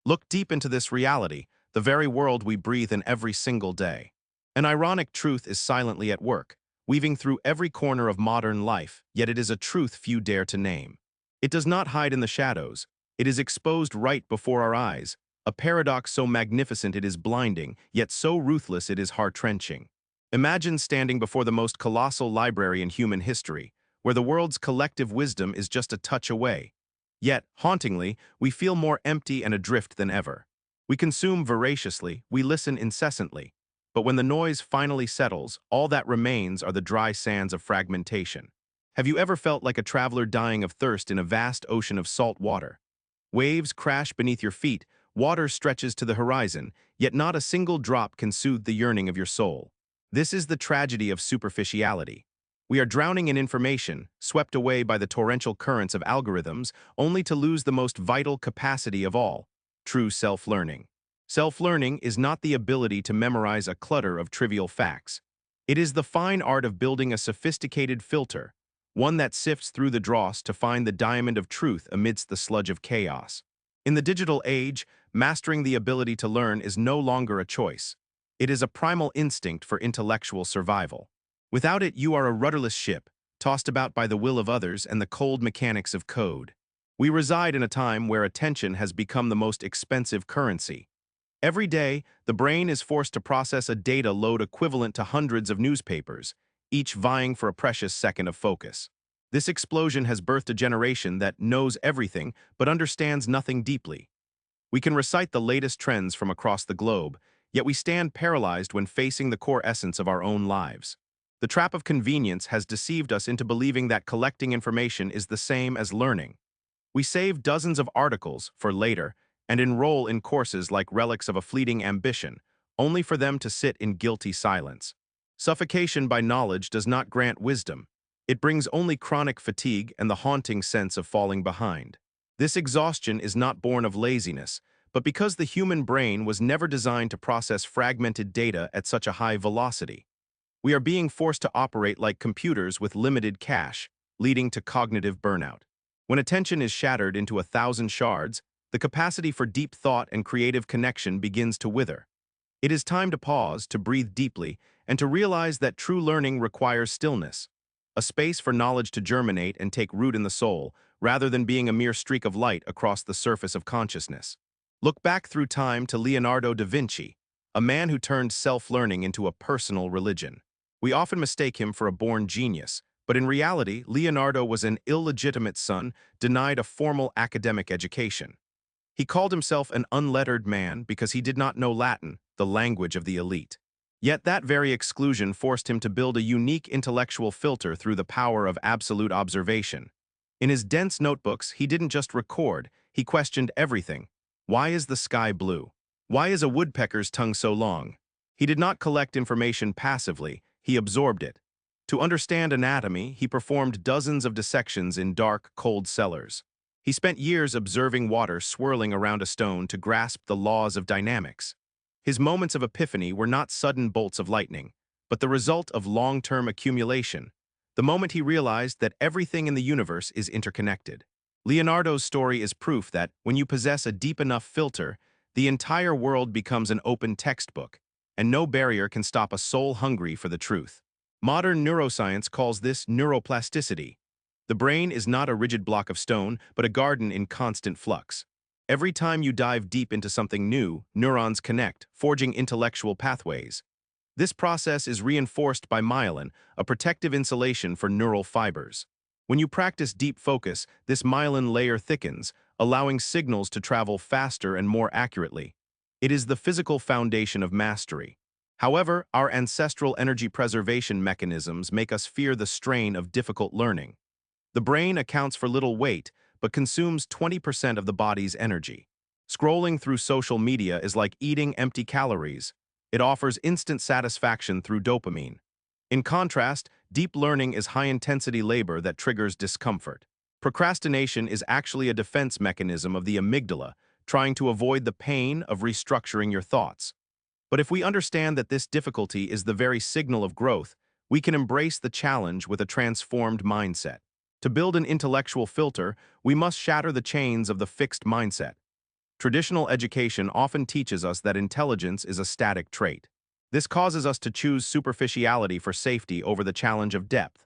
Look deep into this reality, the very world we breathe in every single day. An ironic truth is silently at work, weaving through every corner of modern life, yet it is a truth few dare to name. It does not hide in the shadows. It is exposed right before our eyes, a paradox so magnificent it is blinding, yet so ruthless it is heart-wrenching. Imagine standing before the most colossal library in human history, where the world's collective wisdom is just a touch away. Yet, hauntingly, we feel more empty and adrift than ever. We consume voraciously, we listen incessantly. But when the noise finally settles, all that remains are the dry sands of fragmentation. Have you ever felt like a traveler dying of thirst in a vast ocean of salt water? Waves crash beneath your feet, water stretches to the horizon, yet not a single drop can soothe the yearning of your soul. This is the tragedy of superficiality. We are drowning in information, swept away by the torrential currents of algorithms, only to lose the most vital capacity of all, true self-learning. Self-learning is not the ability to memorize a clutter of trivial facts. It is the fine art of building a sophisticated filter, one that sifts through the dross to find the diamond of truth amidst the sludge of chaos. In the digital age, mastering the ability to learn is no longer a choice. It is a primal instinct for intellectual survival. Without it, you are a rudderless ship, tossed about by the will of others and the cold mechanics of code. We reside in a time where attention has become the most expensive currency. Every day, the brain is forced to process a data load equivalent to hundreds of newspapers, each vying for a precious second of focus. This explosion has birthed a generation that knows everything but understands nothing deeply. We can recite the latest trends from across the globe, yet we stand paralyzed when facing the core essence of our own lives. The trap of convenience has deceived us into believing that collecting information is the same as learning. We save dozens of articles for later and enroll in courses like relics of a fleeting ambition, only for them to sit in guilty silence. Suffocation by knowledge does not grant wisdom. It brings only chronic fatigue and the haunting sense of falling behind. This exhaustion is not born of laziness, but because the human brain was never designed to process fragmented data at such a high velocity. We are being forced to operate like computers with limited cache, leading to cognitive burnout. When attention is shattered into 1,000 shards, the capacity for deep thought and creative connection begins to wither. It is time to pause, to breathe deeply, and to realize that true learning requires stillness, a space for knowledge to germinate and take root in the soul, rather than being a mere streak of light across the surface of consciousness. Look back through time to Leonardo da Vinci, a man who turned self-learning into a personal religion. We often mistake him for a born genius, but in reality, Leonardo was an illegitimate son denied a formal academic education. He called himself an unlettered man because he did not know Latin, the language of the elite. Yet that very exclusion forced him to build a unique intellectual filter through the power of absolute observation. In his dense notebooks, he didn't just record, he questioned everything. Why is the sky blue? Why is a woodpecker's tongue so long? He did not collect information passively, he absorbed it. To understand anatomy, he performed dozens of dissections in dark, cold cellars. He spent years observing water swirling around a stone to grasp the laws of dynamics. His moments of epiphany were not sudden bolts of lightning, but the result of long-term accumulation, the moment he realized that everything in the universe is interconnected. Leonardo's story is proof that, when you possess a deep enough filter, the entire world becomes an open textbook, and no barrier can stop a soul hungry for the truth. Modern neuroscience calls this neuroplasticity. The brain is not a rigid block of stone, but a garden in constant flux. Every time you dive deep into something new, neurons connect, forging intellectual pathways. This process is reinforced by myelin, a protective insulation for neural fibers. When you practice deep focus, this myelin layer thickens, allowing signals to travel faster and more accurately. It is the physical foundation of mastery. However, our ancestral energy preservation mechanisms make us fear the strain of difficult learning. The brain accounts for little weight, but consumes 20% of the body's energy. Scrolling through social media is like eating empty calories. It offers instant satisfaction through dopamine. In contrast, deep learning is high-intensity labor that triggers discomfort. Procrastination is actually a defense mechanism of the amygdala, trying to avoid the pain of restructuring your thoughts. But if we understand that this difficulty is the very signal of growth, we can embrace the challenge with a transformed mindset. To build an intellectual filter, we must shatter the chains of the fixed mindset. Traditional education often teaches us that intelligence is a static trait. This causes us to choose superficiality for safety over the challenge of depth.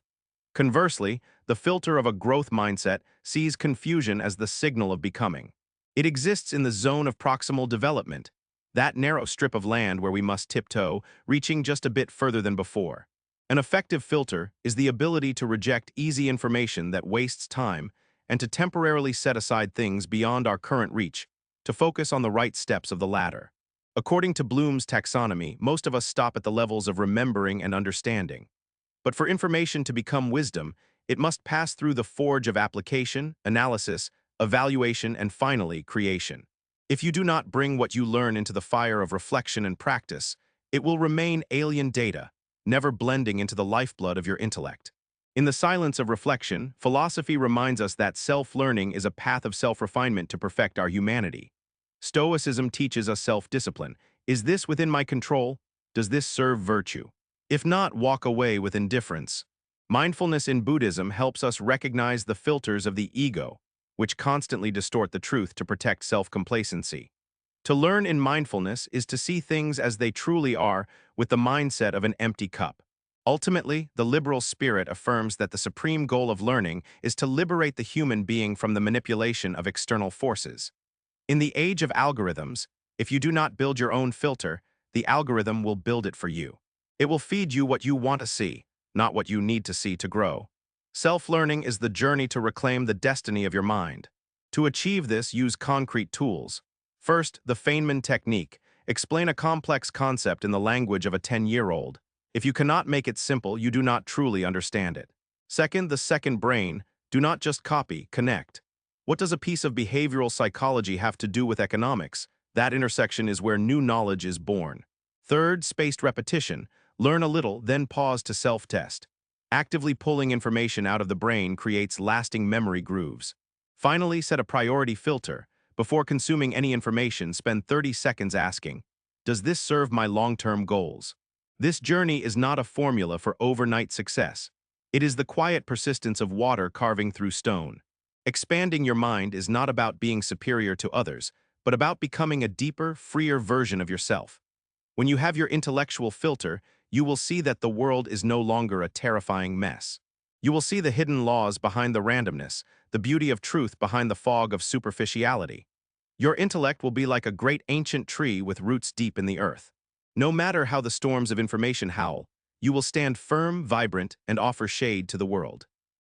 Conversely, the filter of a growth mindset sees confusion as the signal of becoming. It exists in the zone of proximal development, that narrow strip of land where we must tiptoe, reaching just a bit further than before. An effective filter is the ability to reject easy information that wastes time and to temporarily set aside things beyond our current reach, to focus on the right steps of the ladder. According to Bloom's taxonomy, most of us stop at the levels of remembering and understanding. But for information to become wisdom, it must pass through the forge of application, analysis, evaluation, and finally, creation. If you do not bring what you learn into the fire of reflection and practice, it will remain alien data, never blending into the lifeblood of your intellect. In the silence of reflection, philosophy reminds us that self-learning is a path of self-refinement to perfect our humanity. Stoicism teaches us self-discipline. Is this within my control? Does this serve virtue? If not, walk away with indifference. Mindfulness in Buddhism helps us recognize the filters of the ego, which constantly distort the truth to protect self-complacency. To learn in mindfulness is to see things as they truly are with the mindset of an empty cup. Ultimately, the liberal spirit affirms that the supreme goal of learning is to liberate the human being from the manipulation of external forces. In the age of algorithms, if you do not build your own filter, the algorithm will build it for you. It will feed you what you want to see, not what you need to see to grow. Self-learning is the journey to reclaim the destiny of your mind. To achieve this, use concrete tools. First, the Feynman technique. Explain a complex concept in the language of a 10-year-old. If you cannot make it simple, you do not truly understand it. Second, the second brain. Do not just copy, connect. What does a piece of behavioral psychology have to do with economics? That intersection is where new knowledge is born. Third, spaced repetition. Learn a little, then pause to self-test. Actively pulling information out of the brain creates lasting memory grooves. Finally, set a priority filter. Before consuming any information, spend 30 seconds asking, does this serve my long-term goals? This journey is not a formula for overnight success. It is the quiet persistence of water carving through stone. Expanding your mind is not about being superior to others, but about becoming a deeper, freer version of yourself. When you have your intellectual filter, you will see that the world is no longer a terrifying mess. You will see the hidden laws behind the randomness, the beauty of truth behind the fog of superficiality. Your intellect will be like a great ancient tree with roots deep in the earth. No matter how the storms of information howl, you will stand firm, vibrant, and offer shade to the world.